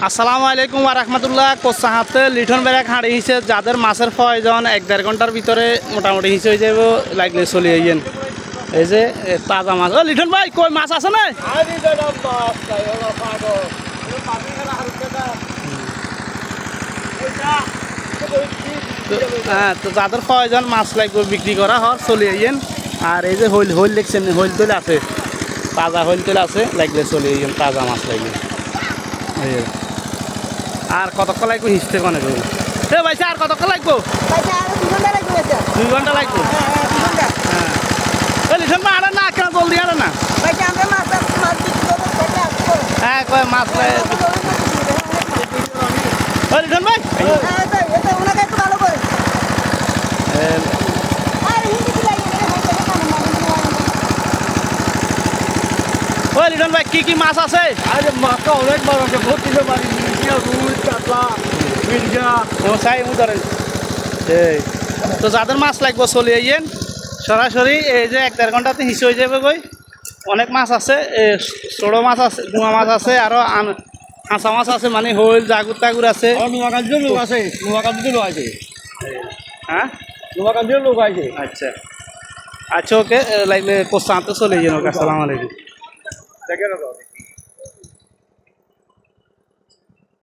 আসসালামু আলাইকুম ওয়া রাহমাতুল্লাহ। কোসাহাতে লিটন বেড়া হাঁড়ি হিসে যাদের মাছের প্রয়োজন 1-1.5 ঘন্টার ভিতরে মোটামুটি হিসে হয়ে যাব, লাগলে চলে আইয়েন। এই যে তাজা মাছ। ও লিটন ভাই, কই মাছ আছে না? হ্যাঁ, তো যাদের প্রয়োজন মাছ লাগবে বিক্রি করা হয় চলে আইয়েন। আর এই যে হইল হইল দেখছেন, হইল তেল আছে, তাজা হইল তেল আছে, লাগলে চলে আইয়েন, তাজা মাছ লাগবে। আর কতক্ষণ লাগবে হিসতে কোনে গো? এ ভাইসা আর কতক্ষণ লাগবো? 2 ঘন্টা লাগবে। হ্যাঁ, লিটন ভাই আরে না, কেন জলদি আরে না? হ্যাঁ, কয় মাছ লিটন ভাই ওই লিটন ভাই কি কি মাছ আছে? আরে মাছটা অনেক মাছ আছে, ভর্তি করে মারি, রুই, কাতলা, মির্জা। ও চাই ও ধরেন। এই তো যাদের মাছ লাগবে চলে আইয়েন সরাসরি। এই যে 1-1.5 ঘন্টাতে হিসে হয়ে যাবে কই। অনেক মাছ আছে, ছোটো মাছ আছে, গুঁয়া মাছ আছে, আরও কাঁচা মাছ আছে, মানে হইল জাগুর টাগুর আছে। নোয়াকান্দিও লোক আছে, নোয়াকান্দিও লোক আছে। হ্যাঁ, নোয়াকান্দিও লোক আছে। আচ্ছা আচ্ছা, ওকে লাগলে কোস্তাতে চলে যান। ওকে, আসসালামু আলাইকুম। দেখে